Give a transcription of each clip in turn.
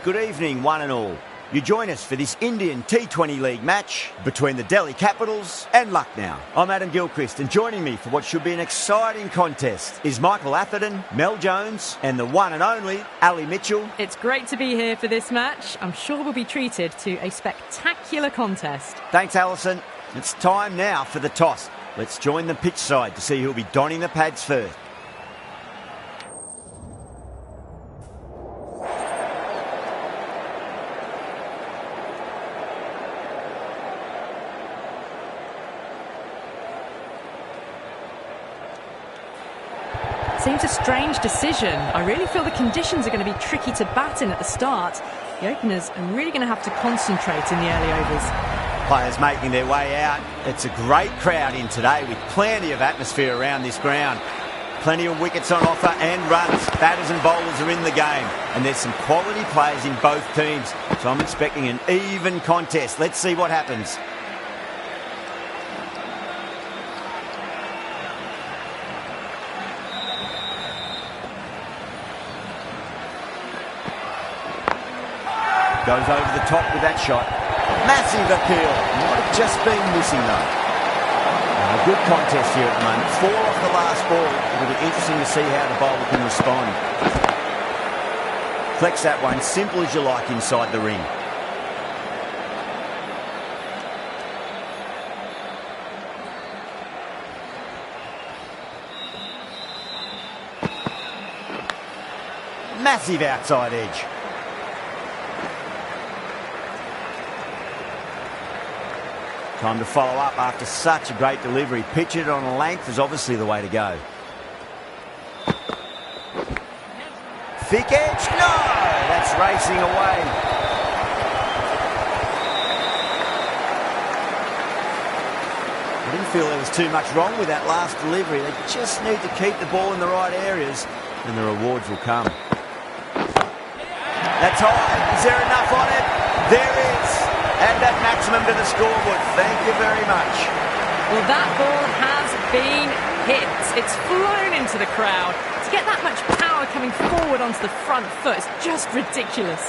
Good evening, one and all. You join us for this Indian T20 League match between the Delhi Capitals and Lucknow. I'm Adam Gilchrist, and joining me for what should be an exciting contest is Michael Atherton, Mel Jones and the one and only Ali Mitchell. It's great to be here for this match. I'm sure we'll be treated to a spectacular contest. Thanks, Alison. It's time now for the toss. Let's join the pitch side to see who'll be donning the pads first. Seems a strange decision. I really feel the conditions are going to be tricky to bat in at the start. The openers are really going to have to concentrate in the early overs. Players making their way out. It's a great crowd in today with plenty of atmosphere around this ground. Plenty of wickets on offer and runs. Batters and bowlers are in the game. And there's some quality players in both teams. So I'm expecting an even contest. Let's see what happens. Goes over the top with that shot. Massive appeal. Might have just been missing though. A good contest here at the moment. 4 off the last ball. It'll be interesting to see how the bowler can respond. Flex that one, simple as you like inside the ring. Massive outside edge. Time to follow up after such a great delivery. Pitch it on a length is obviously the way to go. Thick edge, no! That's racing away. I didn't feel there was too much wrong with that last delivery. They just need to keep the ball in the right areas and the rewards will come. That's high. Is there enough on it? There is. And that maximum to the scoreboard. Thank you very much. Well, that ball has been hit. It's flown into the crowd. To get that much power coming forward onto the front foot is just ridiculous.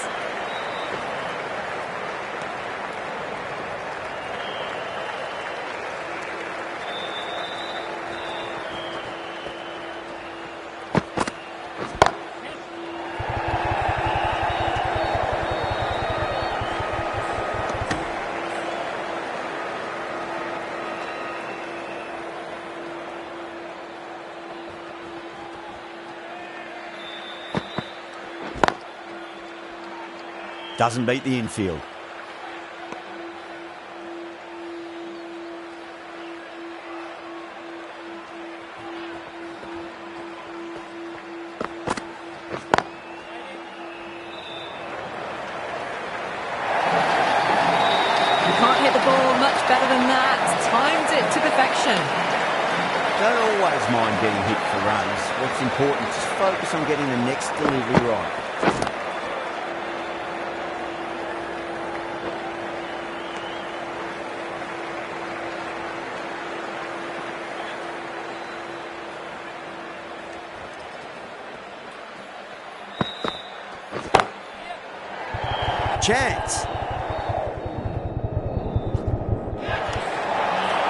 Doesn't beat the infield. You can't hit the ball much better than that. Timed it to perfection. Don't always mind getting hit for runs. What's important is just focus on getting the next delivery right. Chance.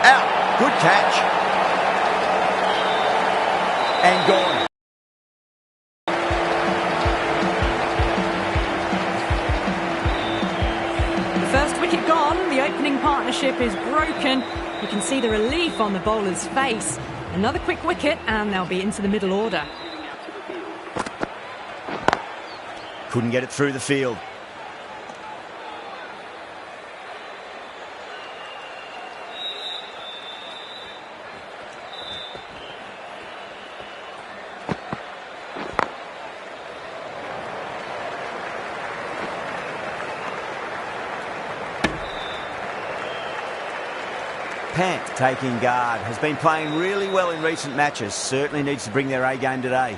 Out. Good catch. And gone. The first wicket gone. The opening partnership is broken. You can see the relief on the bowler's face. Another quick wicket and they'll be into the middle order. Couldn't get it through the field. Pant taking guard. Has been playing really well in recent matches. Certainly needs to bring their A game today.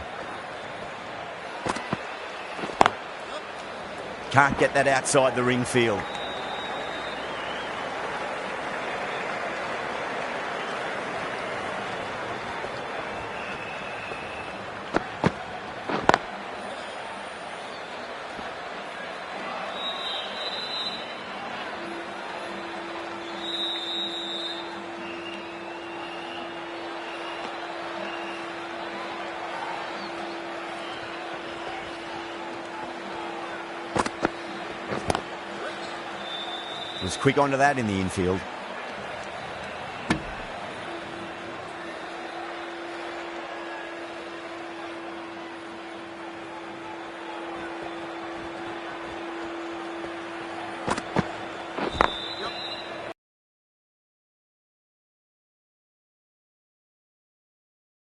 Can't get that outside the ring field. Was quick onto that in the infield.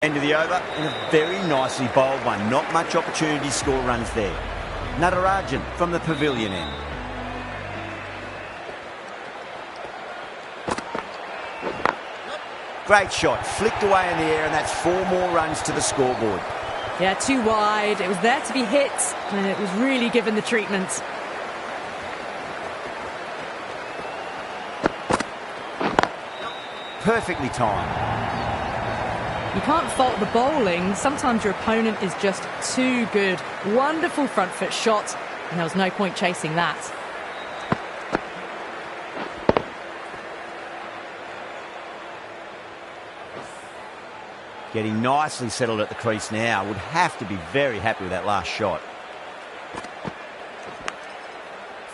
End of the over, and a very nicely bowled one. Not much opportunity to score runs there. Natarajan from the pavilion end. Great shot, flicked away in the air, and that's 4 more runs to the scoreboard. Yeah, too wide. It was there to be hit, and it was really given the treatment. Perfectly timed. You can't fault the bowling. Sometimes your opponent is just too good. Wonderful front foot shot, and there was no point chasing that. Getting nicely settled at the crease now. Would have to be very happy with that last shot.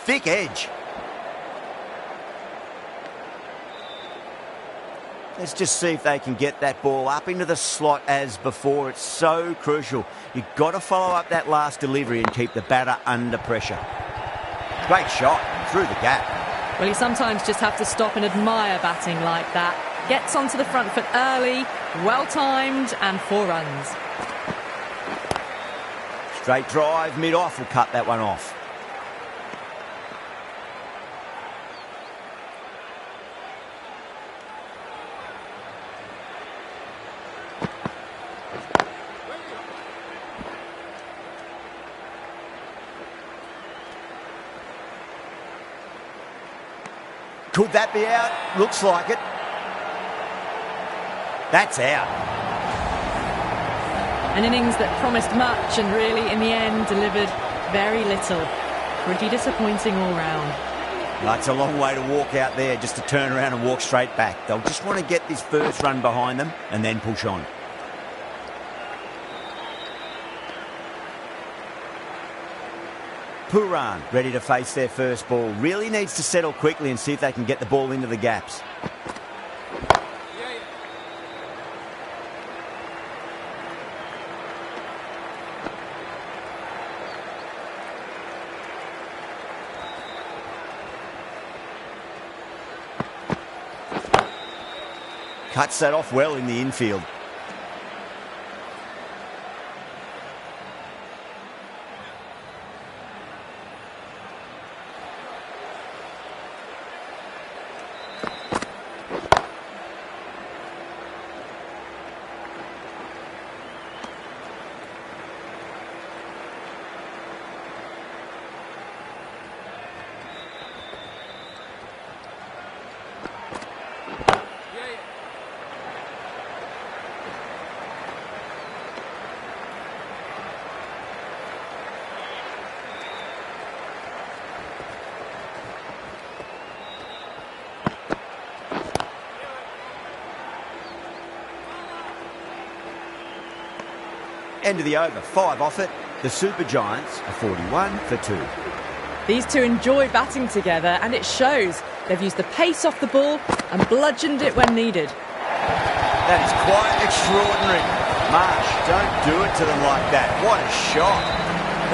Thick edge. Let's just see if they can get that ball up into the slot as before. It's so crucial. You've got to follow up that last delivery and keep the batter under pressure. Great shot through the gap. Well, you sometimes just have to stop and admire batting like that. Gets onto the front foot early, well-timed, and 4 runs. Straight drive, mid-off will cut that one off. Could that be out? Looks like it. That's out. An innings that promised much and really, in the end, delivered very little. Pretty disappointing all round. That's a long way to walk out there just to turn around and walk straight back. They'll just want to get this first run behind them and then push on. Puran ready to face their first ball. Really needs to settle quickly and see if they can get the ball into the gaps. Cuts that off well in the infield. End of the over, 5 off it. The Super Giants are 41 for 2. These two enjoy batting together, and it shows. They've used the pace off the ball and bludgeoned it when needed. That is quite extraordinary. Marsh, don't do it to them like that. What a shot.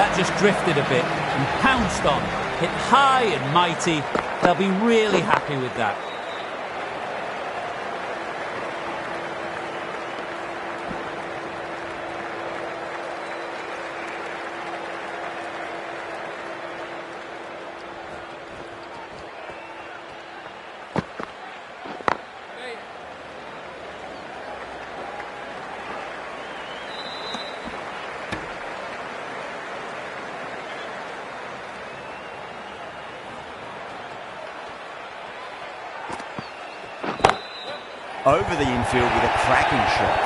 That just drifted a bit and pounced on. Hit high and mighty. They'll be really happy with that. Over the infield with a cracking shot.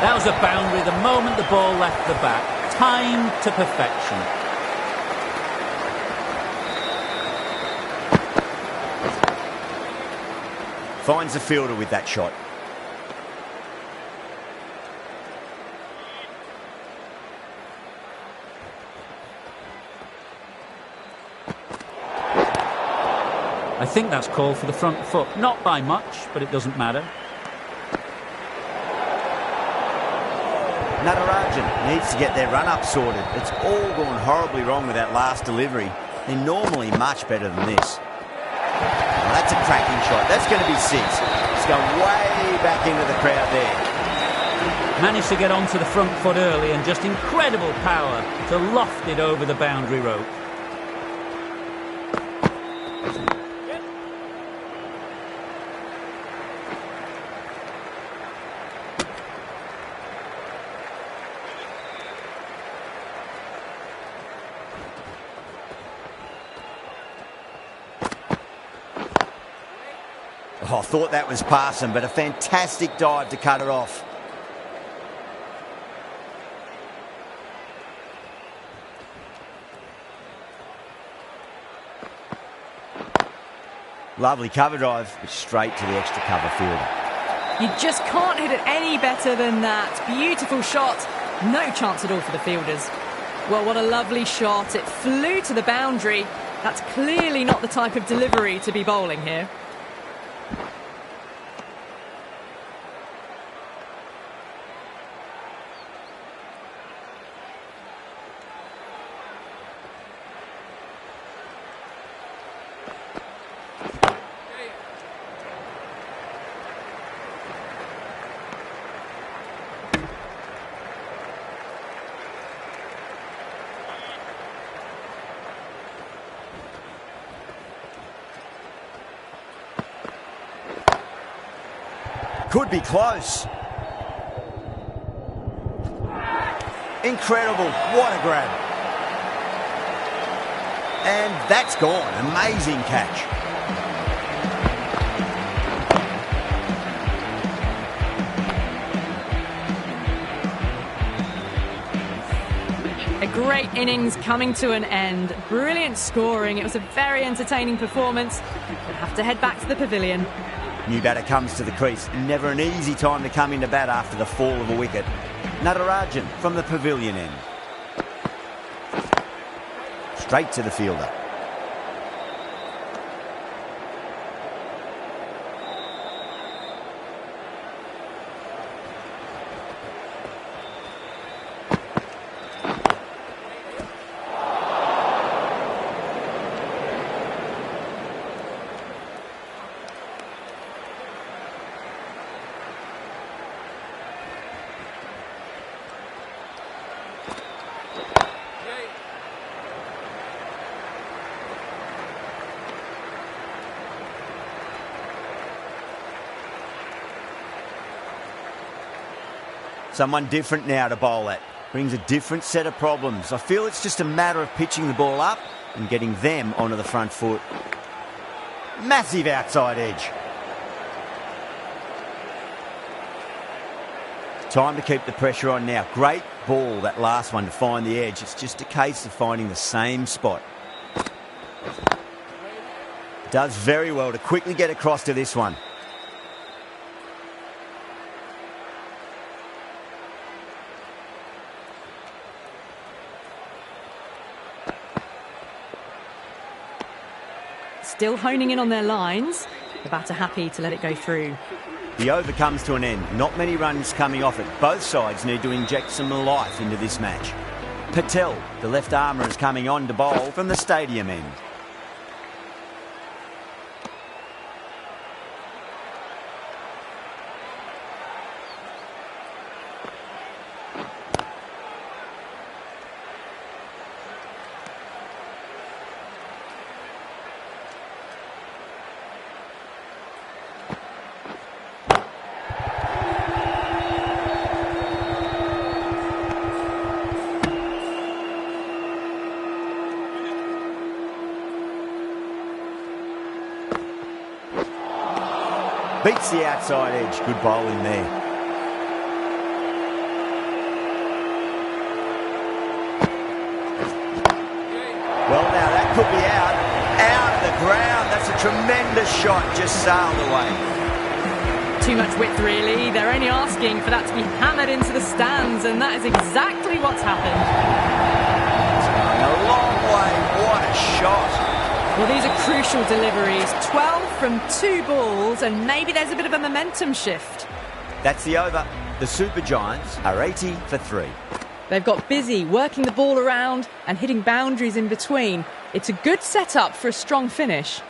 That was a boundary the moment the ball left the bat. Timed to perfection. Finds the fielder with that shot. I think that's called for the front foot. Not by much, but it doesn't matter. Natarajan needs to get their run-up sorted. It's all gone horribly wrong with that last delivery. They're normally much better than this. Well, that's a cracking shot. That's going to be 6. It's going way back into the crowd there. Managed to get onto the front foot early and just incredible power to loft it over the boundary rope. Oh, I thought that was pasand, but a fantastic dive to cut it off. Lovely cover drive, but straight to the extra cover fielder. You just can't hit it any better than that. Beautiful shot. No chance at all for the fielders. Well, what a lovely shot. It flew to the boundary. That's clearly not the type of delivery to be bowling here. Could be close. Incredible. What a grab. And that's gone. Amazing catch. A great innings coming to an end. Brilliant scoring. It was a very entertaining performance. We'll have to head back to the pavilion. New batter comes to the crease. Never an easy time to come into bat after the fall of a wicket. Natarajan from the pavilion end. Straight to the fielder. Someone different now to bowl at. Brings a different set of problems. I feel it's just a matter of pitching the ball up and getting them onto the front foot. Massive outside edge. Time to keep the pressure on now. Great ball, that last one, to find the edge. It's just a case of finding the same spot. Does very well to quickly get across to this one. Still honing in on their lines. The batter happy to let it go through. The over comes to an end. Not many runs coming off it. Both sides need to inject some life into this match. Patel, the left armour, is coming on to bowl from the stadium end. Beats the outside edge. Good bowling there. Well, now that could be out. Out of the ground. That's a tremendous shot. Just sailed away. Too much width, really. They're only asking for that to be hammered into the stands, and that is exactly what's happened. It's going a long way. What a shot. Well, these are crucial deliveries. 12 from 2 balls, and maybe there's a bit of a momentum shift. That's the over. The Super Giants are 80 for 3. They've got busy working the ball around and hitting boundaries in between. It's a good setup for a strong finish.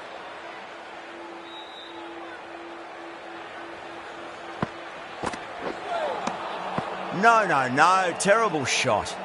No. Terrible shot.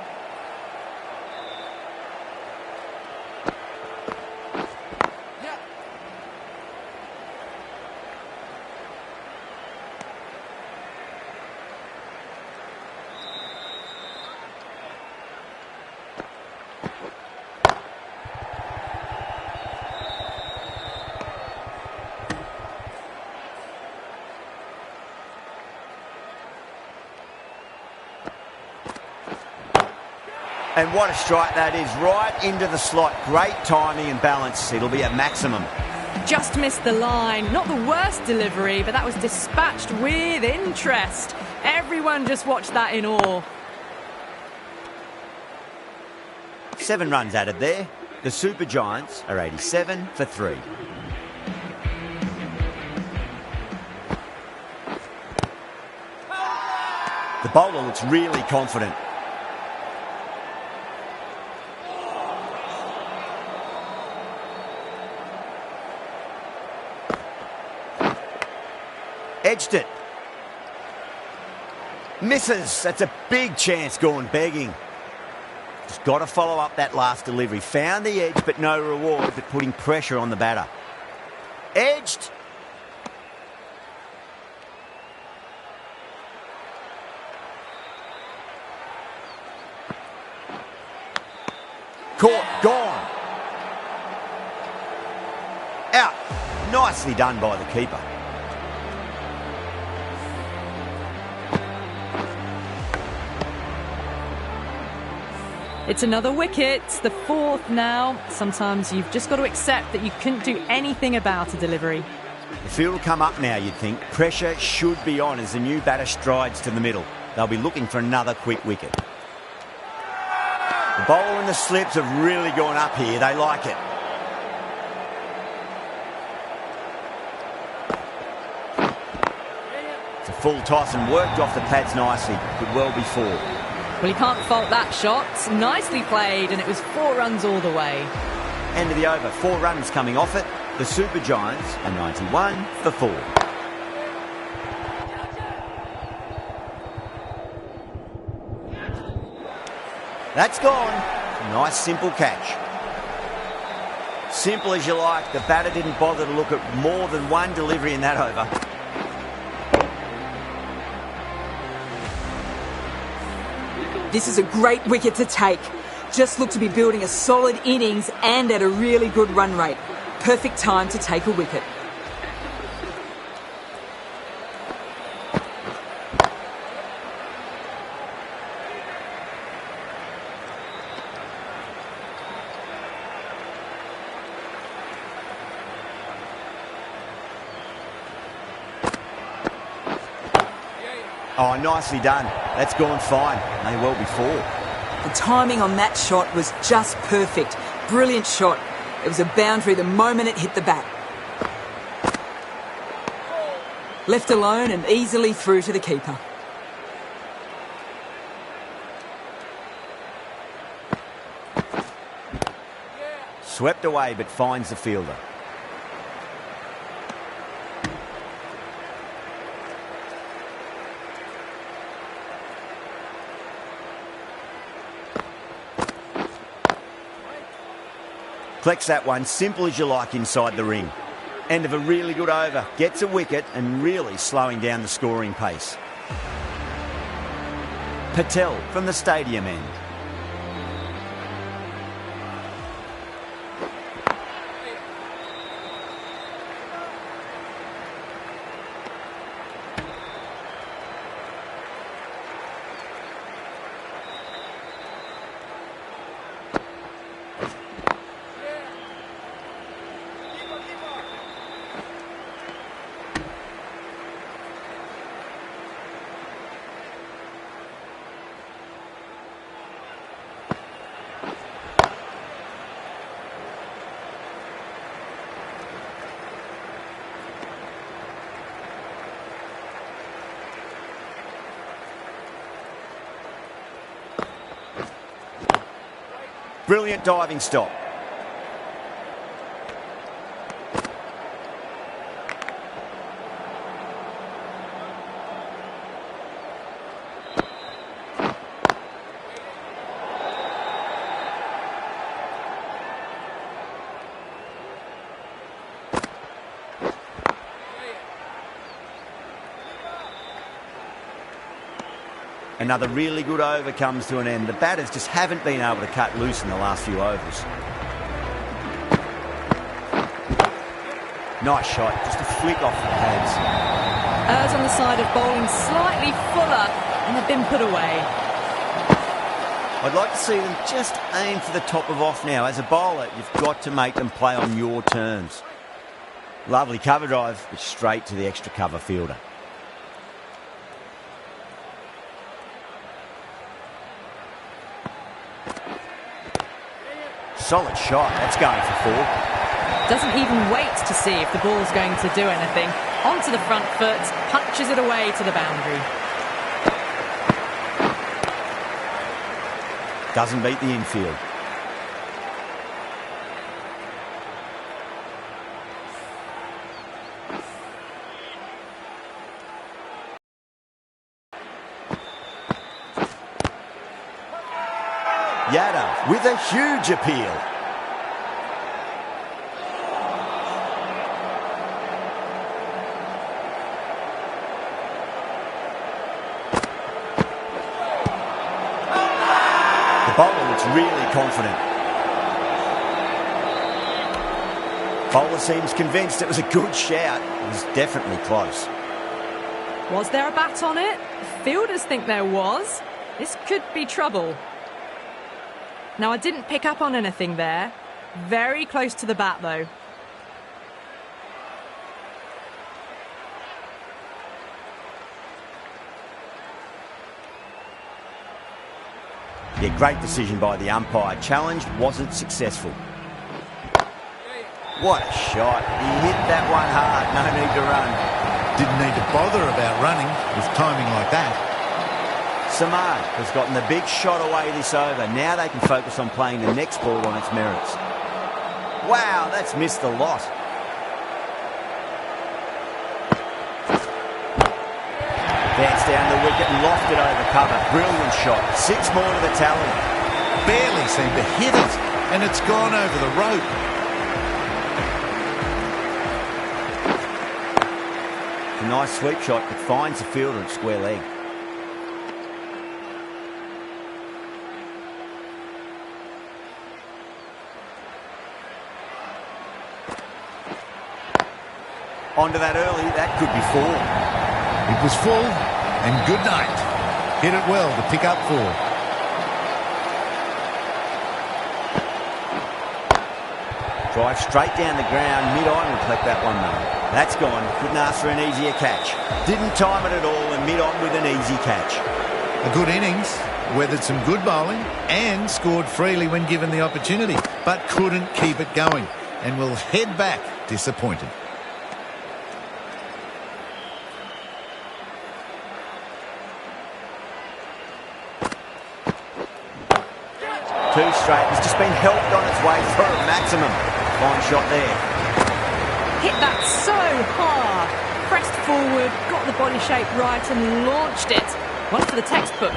And what a strike that is, right into the slot. Great timing and balance. It'll be at maximum. Just missed the line. Not the worst delivery, but that was dispatched with interest. Everyone just watched that in awe. 7 runs added there. The Super Giants are 87 for 3. The bowler looks really confident. Edged it. Misses. That's a big chance gone begging. Just got to follow up that last delivery. Found the edge, but no reward, but putting pressure on the batter. Edged. Caught. Gone. Out. Nicely done by the keeper. It's another wicket, the 4th now. Sometimes you've just got to accept that you couldn't do anything about a delivery. The field will come up now, you'd think. Pressure should be on as the new batter strides to the middle. They'll be looking for another quick wicket. The bowler and the slips have really gone up here. They like it. It's a full toss and worked off the pads nicely. Could well be 4. Well, you can't fault that shot. Nicely played, and it was 4 runs all the way. End of the over. 4 runs coming off it. The Super Giants are 91 for 4. That's gone. Nice simple catch. Simple as you like. The batter didn't bother to look at more than one delivery in that over. This is a great wicket to take. Just look to be building a solid innings and at a really good run rate. Perfect time to take a wicket. Oh, nicely done. That's gone fine. May well be 4. The timing on that shot was just perfect. Brilliant shot. It was a boundary the moment it hit the bat. Left alone and easily through to the keeper. Swept away but finds the fielder. Collects that one, simple as you like, inside the ring. End of a really good over. Gets a wicket and really slowing down the scoring pace. Patel from the stadium end. Brilliant diving stop. Another really good over comes to an end. The batters just haven't been able to cut loose in the last few overs. Nice shot, just a flick off the pads. Errs on the side of bowling slightly fuller, and they've been put away. I'd like to see them just aim for the top of off now. As a bowler, you've got to make them play on your terms. Lovely cover drive, but straight to the extra cover fielder. Solid shot, that's going for 4. Doesn't even wait to see if the ball's going to do anything. Onto the front foot, punches it away to the boundary. Doesn't beat the infield. Yadav with a huge appeal. The bowler looks really confident. Bowler seems convinced it was a good shout. It was definitely close. Was there a bat on it? Fielders think there was. This could be trouble. Now, I didn't pick up on anything there. Very close to the bat, though. Yeah, great decision by the umpire. Challenge wasn't successful. What a shot. He hit that one hard. No need to run. Didn't need to bother about running with timing like that. Samad has gotten the big shot away this over. Now they can focus on playing the next ball on its merits. Wow, that's missed a lot. Dance down the wicket and lofted over cover. Brilliant shot. 6 more to the tally. Barely seemed to hit it, and it's gone over the rope. A nice sweep shot that finds the fielder at square leg. Onto that early, that could be 4. It was full, and good night. Hit it well to pick up 4. Drive straight down the ground, mid-on will collect that one though. That's gone, couldn't ask for an easier catch. Didn't time it at all and mid-on with an easy catch. A good innings, weathered some good bowling, and scored freely when given the opportunity, but couldn't keep it going, and will head back disappointed. Two straight, it's just been helped on its way for a maximum. Fine shot there. Hit that so hard. Pressed forward, got the body shape right and launched it. One for the textbook.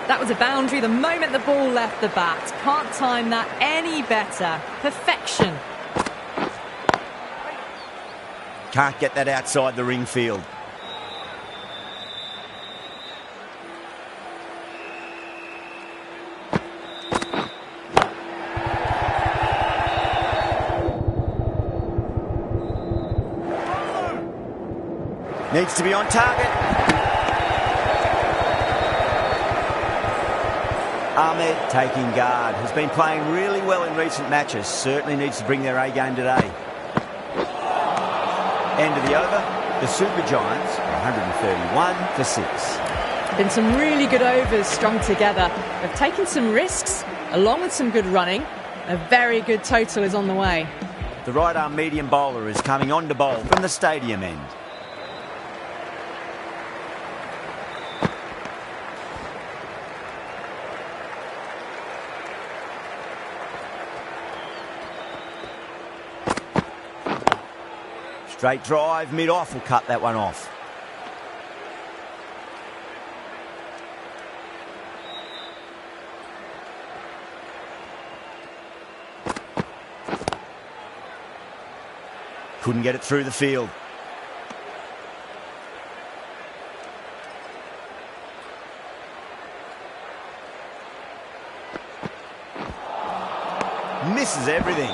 That was a boundary the moment the ball left the bat. Can't time that any better. Perfection. Can't get that outside the ring field. Needs to be on target. Ahmed taking guard. Has been playing really well in recent matches. Certainly needs to bring their A game today. End of the over. The Super Giants are 131 for 6. Been some really good overs strung together. They've taken some risks, along with some good running. A very good total is on the way. The right arm medium bowler is coming on to bowl from the stadium end. Straight drive, mid-off will cut that one off. Couldn't get it through the field. Misses everything.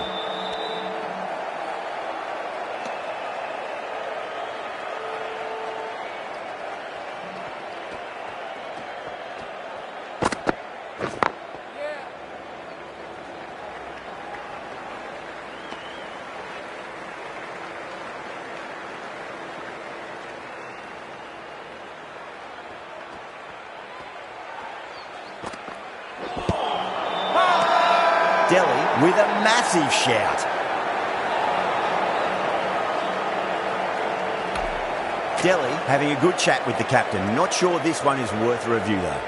Delhi with a massive shout. Delhi having a good chat with the captain. Not sure this one is worth a review though.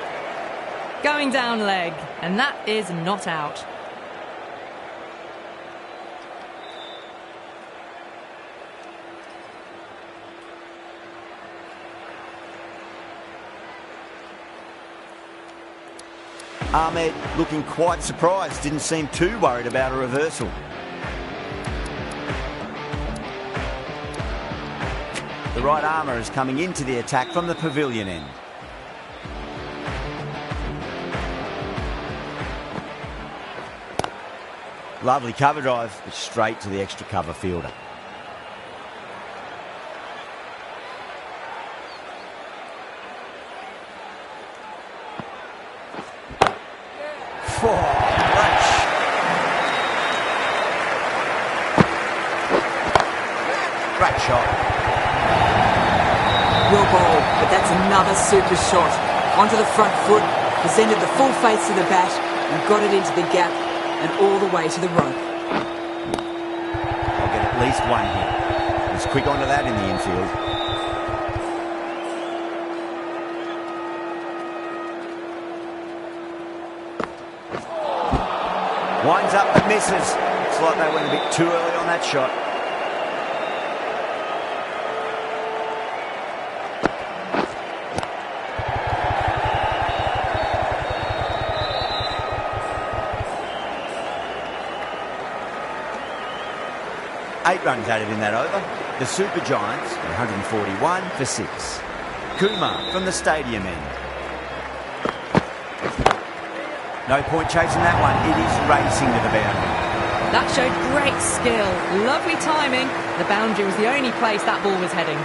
Going down leg, and that is not out. Ahmed looking quite surprised, didn't seem too worried about a reversal. The right armour is coming into the attack from the pavilion end. Lovely cover drive, but straight to the extra cover fielder. Great shot. Well bowled, but that's another super shot. Onto the front foot, presented the full face of the bat and got it into the gap and all the way to the rope. I'll get at least one hit. He's quick onto that in the infield. Winds up but misses. Looks like they went a bit too early on that shot. Eight runs added in that over. The Super Giants, 141 for 6. Kumar from the stadium end. No point chasing that one. It is racing to the boundary. That showed great skill. Lovely timing. The boundary was the only place that ball was heading.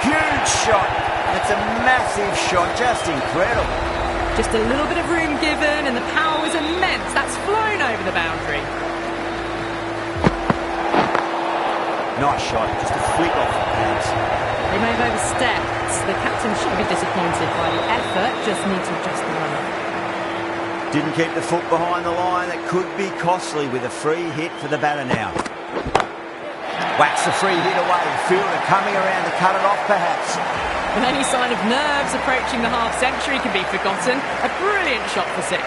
Huge shot. That's a massive shot. Just incredible. Just a little bit of room given and the power was immense. That's flown over the boundary. Nice shot. Just a flick off the pads. They may have overstepped. The captain shouldn't be disappointed by the effort. Just need to adjust the run. Didn't keep the foot behind the line. That could be costly with a free hit for the batter now. Whacks the free hit away. Fielder coming around to cut it off perhaps. And any sign of nerves approaching the half-century can be forgotten. A brilliant shot for 6.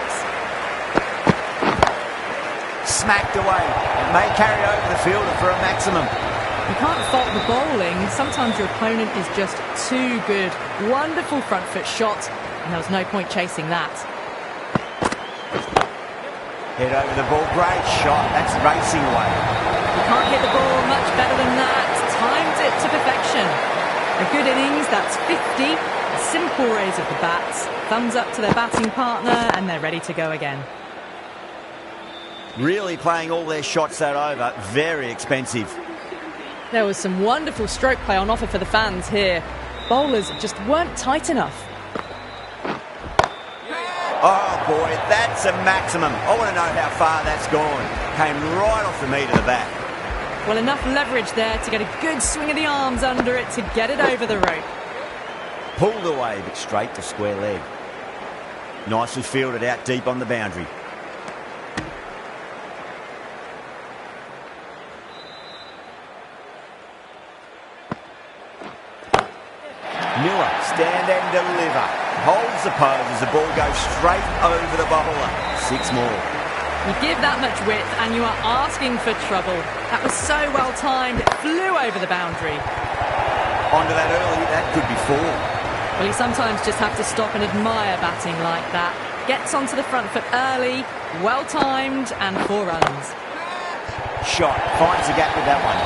Smacked away. It may carry over the fielder for a maximum. You can't fault the bowling. Sometimes your opponent is just too good. Wonderful front foot shot, and there was no point chasing that. Head over the ball. Great shot. That's racing away. You can't hit the ball much better than that. Timed it to perfection. A good innings, that's 50. A simple raise of the bats. Thumbs up to their batting partner, and they're ready to go again. Really playing all their shots that over. Very expensive. There was some wonderful stroke play on offer for the fans here. Bowlers just weren't tight enough. Oh boy, that's a maximum. I want to know how far that's gone. Came right off the meat of the bat. Well, enough leverage there to get a good swing of the arms under it to get it over the rope. Pulled away, but straight to square leg. Nicely fielded out deep on the boundary. Miller, stand and deliver. Holds the pose as the ball goes straight over the bowler. 6 more. You give that much width and you are asking for trouble. That was so well timed, it flew over the boundary. Onto that early, that could be 4. Well, you sometimes just have to stop and admire batting like that. Gets onto the front foot early, well timed, and 4 runs. Shot, finds the gap with that one.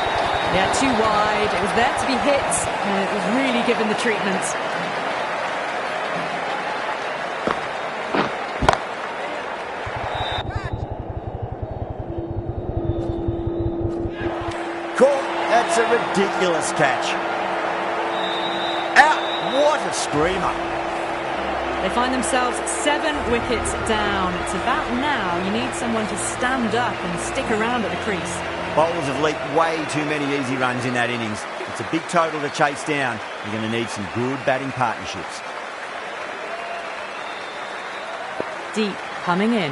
Yeah, too wide. It was there to be hit, and it was really given the treatment. Caught. That's a ridiculous catch. Out. What a screamer. They find themselves 7 wickets down. It's about now you need someone to stand up and stick around at the crease. Bowlers have leaked way too many easy runs in that innings. It's a big total to chase down. You're going to need some good batting partnerships. Deep, coming in.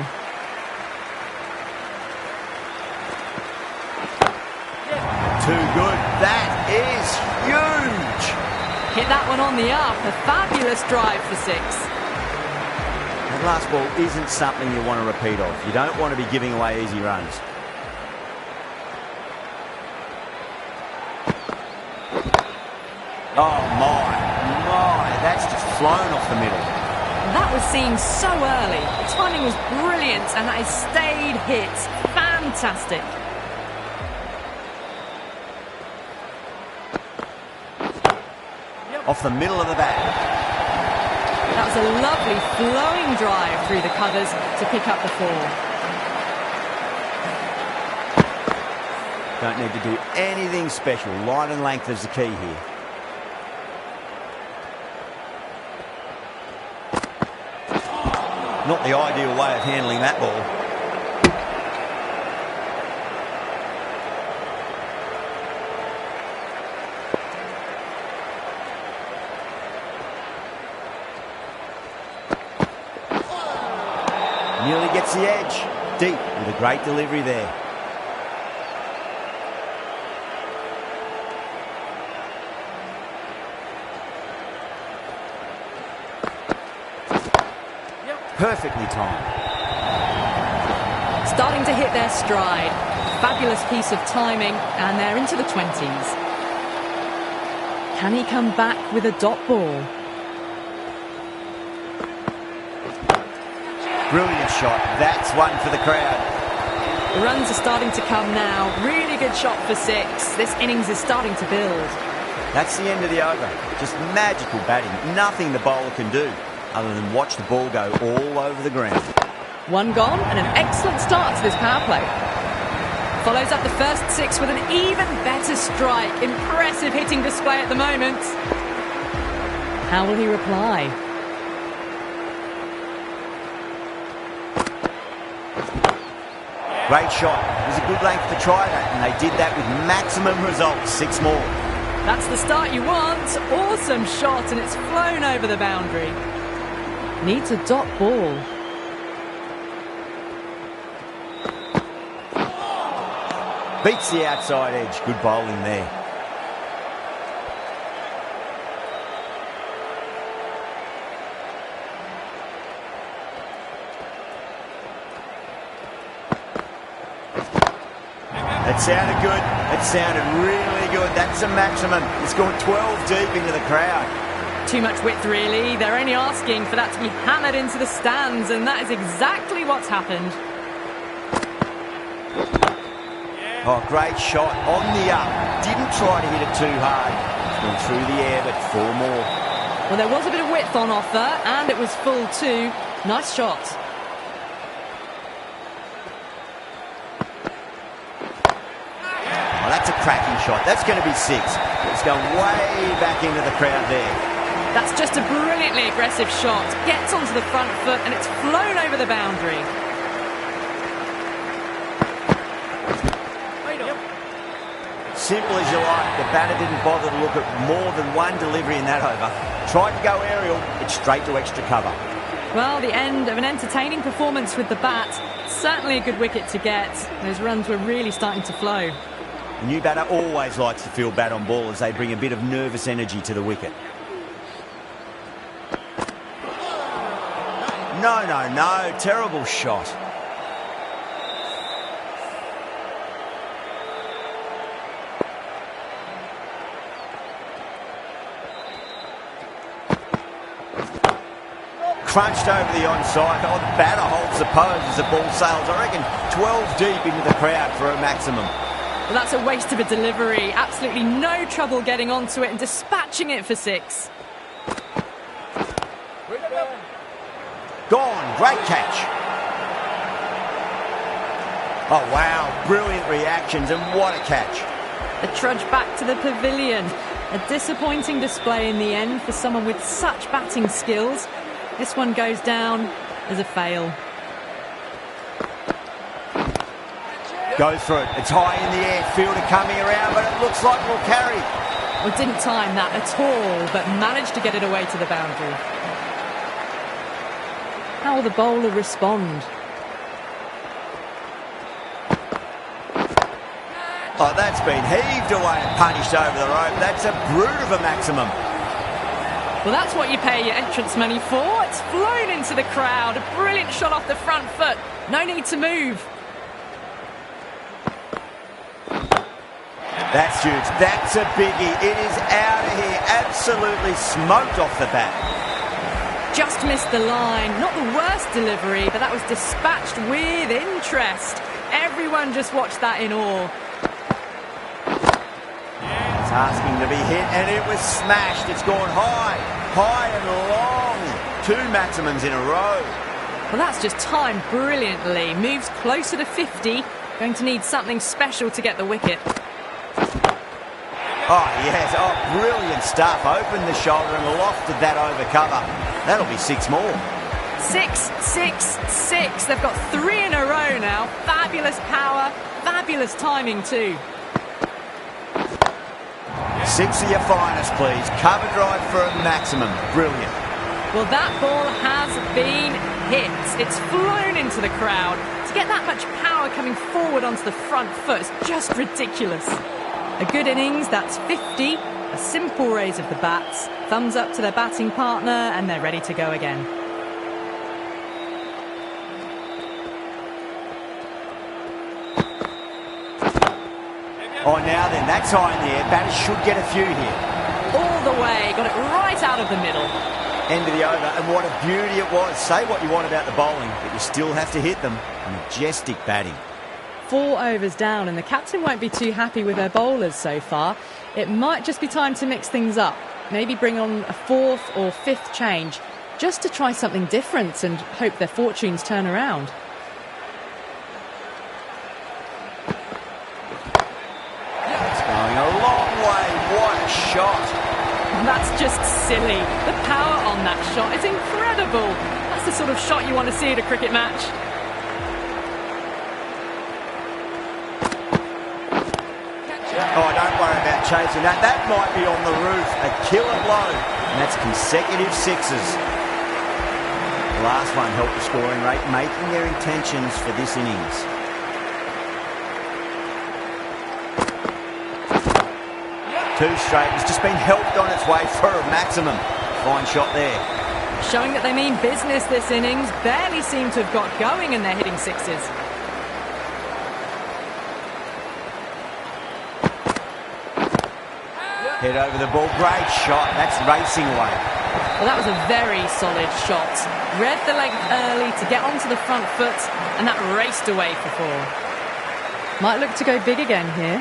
Too good. That is huge. Hit that one on the up. A fabulous drive for 6. That last ball isn't something you want to repeat of. You don't want to be giving away easy runs. Oh my, that's just flown off the middle. That was seen so early. The timing was brilliant and that is stayed hit. Fantastic. Off the middle of the bat. That was a lovely flowing drive through the covers to pick up the 4. Don't need to do anything special. Line and length is the key here. Not the ideal way of handling that ball. Nearly gets the edge. Deep with a great delivery there. Perfectly timed. Starting to hit their stride. Fabulous piece of timing, and they're into the 20s. Can he come back with a dot ball? Brilliant shot. That's one for the crowd. The runs are starting to come now. Really good shot for 6. This innings is starting to build. That's the end of the over. Just magical batting. Nothing the bowler can do other than watch the ball go all over the ground. 1 gone and an excellent start to this power play. Follows up the first 6 with an even better strike. Impressive hitting display at the moment. How will he reply? Great shot. It was a good length to try that, and they did that with maximum results. 6 more. That's the start you want. Awesome shot, and it's flown over the boundary. Needs a dot ball. Beats the outside edge. Good bowling there. It sounded good. It sounded really good. That's a maximum. It's gone 12 deep into the crowd. Too much width, really. They're only asking for that to be hammered into the stands, and that is exactly what's happened. Oh, great shot. On the up. Didn't try to hit it too hard. It's gone through the air, but 4 more. Well, there was a bit of width on offer, and it was full too. Nice shot. Oh, that's a cracking shot. That's going to be 6. It's going way back into the crowd there. That's just a brilliantly aggressive shot. Gets onto the front foot, and it's flown over the boundary. Simple as you like. The batter didn't bother to look at more than one delivery in that over. Tried to go aerial, but straight to extra cover. Well, the end of an entertaining performance with the bat. Certainly a good wicket to get. Those runs were really starting to flow. The new batter always likes to feel bat on ball as they bring a bit of nervous energy to the wicket. No. Terrible shot. crunched over the onside. Oh, the batter holds the pose as the ball sails, I reckon, 12 deep into the crowd for a maximum. Well, that's a waste of a delivery. Absolutely no trouble getting onto it and dispatching it for 6. Gone. Great catch. Oh, wow. Brilliant reactions, and what a catch. The trudge back to the pavilion. A disappointing display in the end for someone with such batting skills. This one goes down as a fail. Goes for it. It's high in the air. Fielder coming around, but it looks like we'll carry. Well, didn't time that at all, but managed to get it away to the boundary. How will the bowler respond? Oh, that's been heaved away and punished over the rope. That's a brute of a maximum. Well, that's what you pay your entrance money for. It's flown into the crowd. A brilliant shot off the front foot. No need to move. That's huge. That's a biggie. It is out of here. Absolutely smoked off the bat. Just missed the line. Not the worst delivery, but that was dispatched with interest. Everyone just watched that in awe. It's asking to be hit, and it was smashed. It's gone high, high and long. 2 maximums in a row. Well, that's just timed brilliantly. Moves closer to 50. Going to need something special to get the wicket. Oh, yes. Oh, brilliant stuff. Opened the shoulder and lofted that over cover. That'll be 6 more. 6, 6, 6. They've got 3 in a row now. Fabulous power. Fabulous timing too. 6 of your finest, please. Cover drive for a maximum. Brilliant. Well, that ball has been hit. It's flown into the crowd. To get that much power coming forward onto the front foot is just ridiculous. A good innings, that's 50. A simple raise of the bats. Thumbs up to their batting partner, and they're ready to go again. Oh, now then, that's high in the air. Batters should get a few here. All the way, got it right out of the middle. End of the over, and what a beauty it was. Say what you want about the bowling, but you still have to hit them. Majestic batting. 4 overs down, and the captain won't be too happy with their bowlers so far. It might just be time to mix things up. Maybe bring on a 4th or 5th change, just to try something different and hope their fortunes turn around. It's going a long way. What a shot. That's just silly. The power on that shot is incredible. That's the sort of shot you want to see at a cricket match. Oh, don't worry about chasing that. That might be on the roof. A killer blow. And that's consecutive 6s. The last one helped the scoring rate, making their intentions for this innings. Two straight. It's just been helped on its way for a maximum. Fine shot there. Showing that they mean business this innings. Barely seem to have got going and they're hitting 6s. Head over the ball. Great shot. That's racing away. Well, that was a very solid shot. Read the length early to get onto the front foot, and that raced away for 4. Might look to go big again here.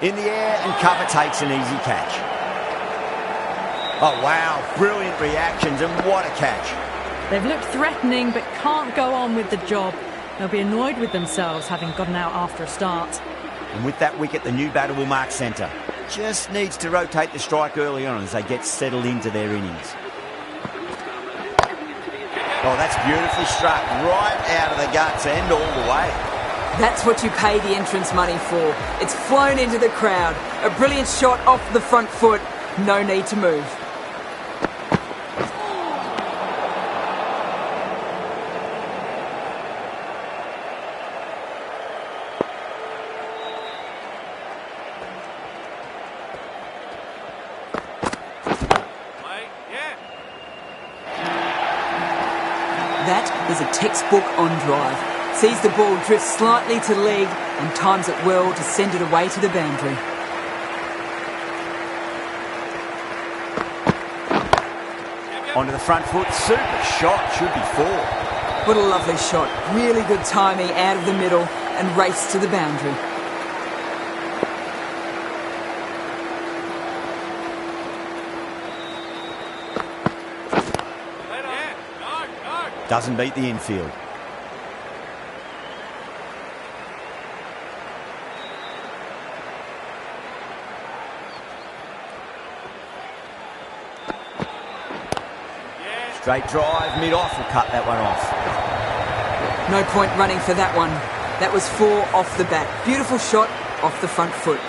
In the air, and cover takes an easy catch. Oh, wow. Brilliant reactions, and what a catch. They've looked threatening, but can't go on with the job. They'll be annoyed with themselves having gotten out after a start. And with that wicket, the new batter will mark centre. Just needs to rotate the strike early on as they get settled into their innings. Oh, that's beautifully struck. Right out of the guts and all the way. That's what you pay the entrance money for. It's flown into the crowd. A brilliant shot off the front foot. No need to move. That is a textbook on drive. Sees the ball drift slightly to leg and times it well to send it away to the boundary. Onto the front foot. Super shot. Should be 4. What a lovely shot. Really good timing out of the middle and race to the boundary. Doesn't beat the infield. Straight drive, mid-off, will cut that one off. No point running for that one. That was 4 off the bat. Beautiful shot off the front foot.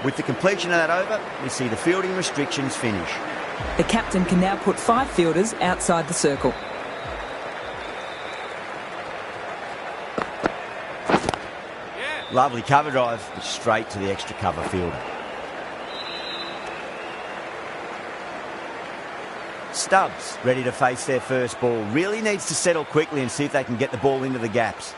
With the completion of that over, we see the fielding restrictions finish. The captain can now put 5 fielders outside the circle. Lovely cover drive, but straight to the extra cover fielder. Stubbs, ready to face their first ball. Really needs to settle quickly and see if they can get the ball into the gaps.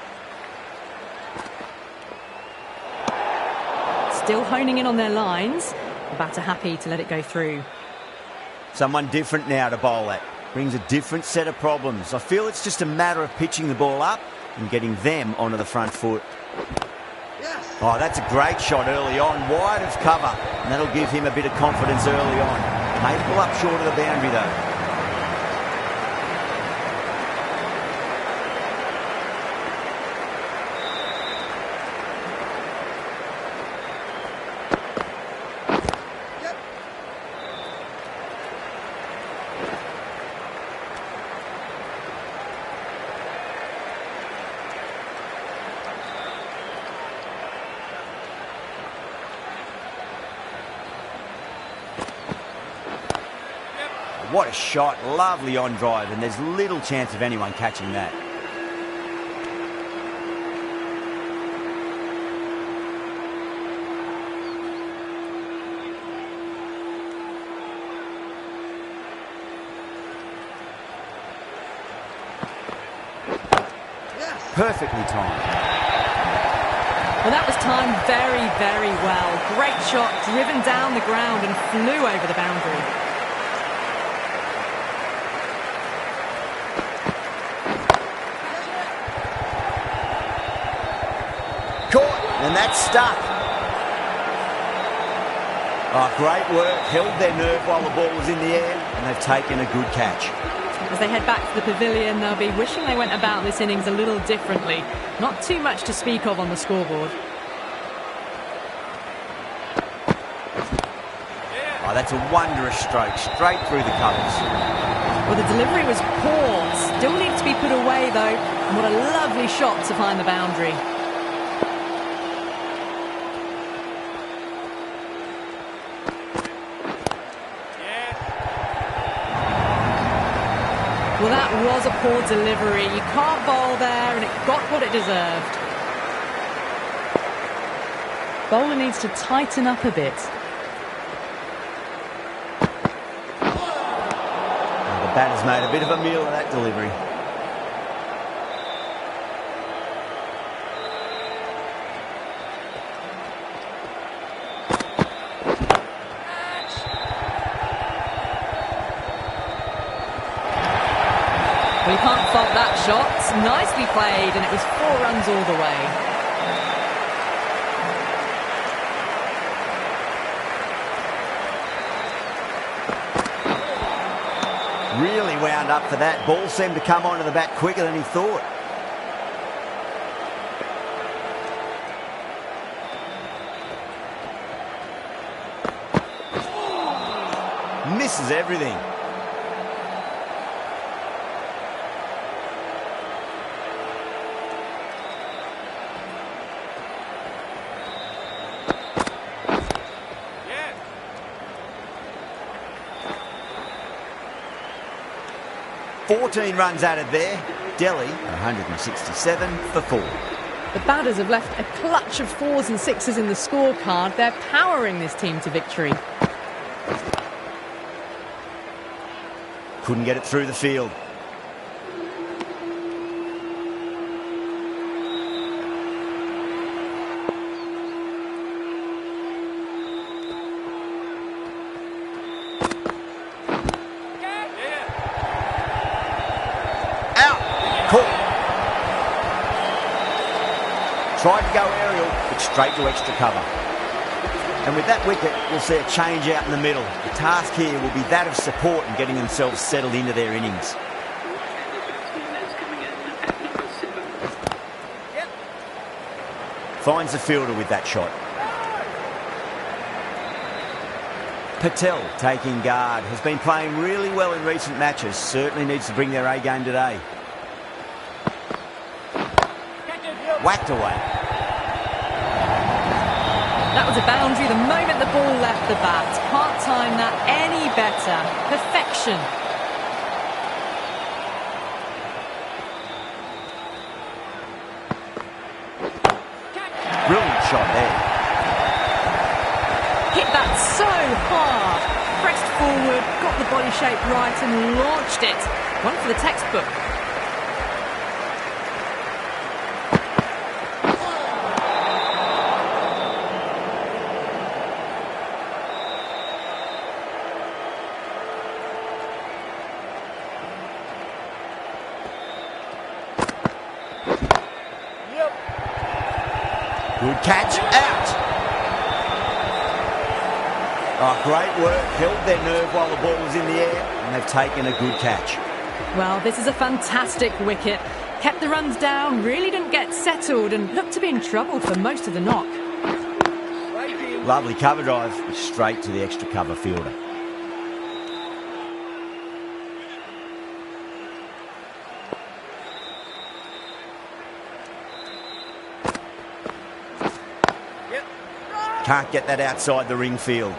Still honing in on their lines. The batter happy to let it go through. Someone different now to bowl at. Brings a different set of problems. I feel it's just a matter of pitching the ball up and getting them onto the front foot. Oh, that's a great shot early on, wide of cover, and that'll give him a bit of confidence early on. May pull up short of the boundary though. What a shot, lovely on drive, and there's little chance of anyone catching that. Perfectly timed. Well, that was timed very, very well. Great shot, driven down the ground and flew over the boundary. And that's stuck. Oh, great work. Held their nerve while the ball was in the air, and they've taken a good catch. As they head back to the pavilion, they'll be wishing they went about this innings a little differently. Not too much to speak of on the scoreboard. Oh, that's a wondrous stroke, straight through the covers. Well, the delivery was poor. Still needs to be put away, though. And what a lovely shot to find the boundary. Well, that was a poor delivery. You can't bowl there, and it got what it deserved. Bowler needs to tighten up a bit. Well, the batter's made a bit of a meal of that delivery. Well, you can't fault that shot. Nicely played, and it was 4 runs all the way. Really wound up for that. Ball seemed to come onto the bat quicker than he thought. Misses everything. Yeah. 14 runs added there. Delhi 167 for 4. The batters have left a clutch of 4s and 6s in the scorecard. They're powering this team to victory. Couldn't get it through the field. Tried to go aerial, but straight to extra cover. And with that wicket, we'll see a change out in the middle. The task here will be that of support and getting themselves settled into their innings. Finds the fielder with that shot. Patel taking guard. Has been playing really well in recent matches. Certainly needs to bring their A game today. Whacked away. That was a boundary the moment the ball left the bat. Can't time that any better. Perfection. Brilliant shot there. Hit that so hard. Pressed forward, got the body shape right and launched it. One for the textbook. Good catch, out. Oh, great work. Held their nerve while the ball was in the air, and they've taken a good catch. Well, this is a fantastic wicket. Kept the runs down, really didn't get settled, and looked to be in trouble for most of the knock. Lovely cover drive, straight to the extra cover fielder. Can't get that outside the ring field.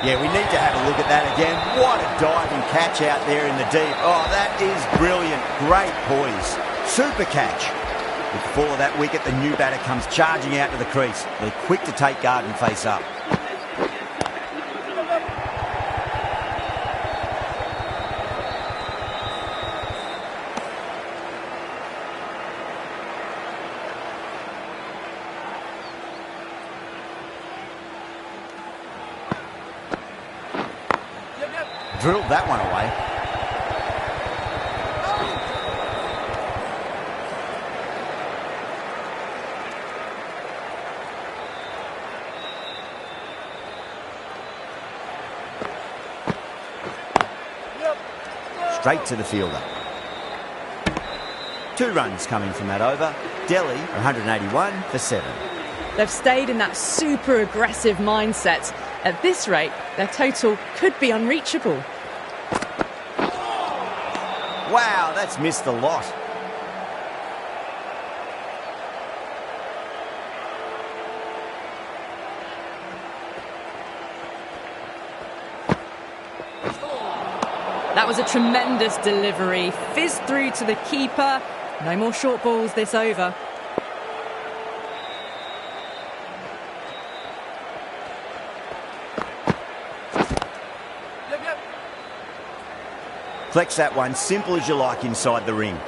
Yeah, we need to have a look at that again. What a diving catch out there in the deep. Oh, that is brilliant. Great poise. Super catch. With the fall of that wicket, the new batter comes charging out to the crease. They're quick to take guard and face up. Drilled that one away. Straight to the fielder. 2 runs coming from that over. Delhi 181 for 7. They've stayed in that super aggressive mindset. At this rate, their total could be unreachable. Wow, that's missed a lot. That was a tremendous delivery. Fizzed through to the keeper. No more short balls this over. Flex that one, simple as you like inside the ring.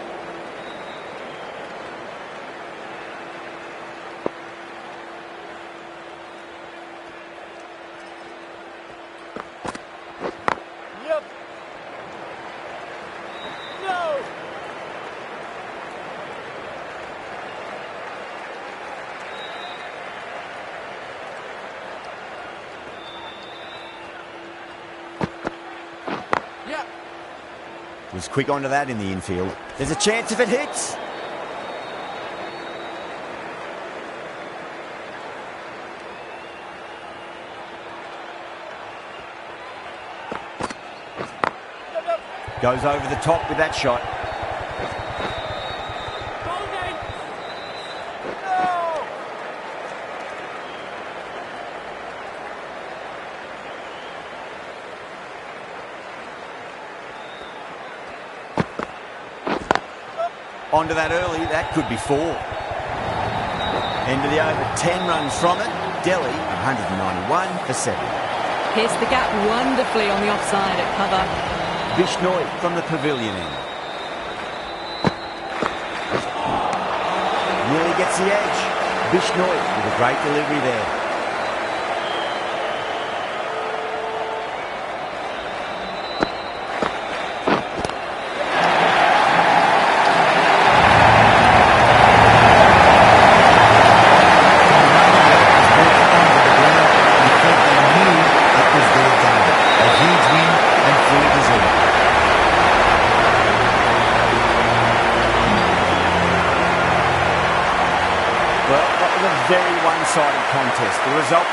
Was quick onto that in the infield. There's a chance if it hits. Goes over the top with that shot. Onto that early, that could be 4. End of the over, 10 runs from it. Delhi 191 for 7. Pierced the gap wonderfully on the offside at cover. Bishnoi from the pavilion end. Nearly gets the edge. Bishnoi with a great delivery there. Very one-sided contest. The result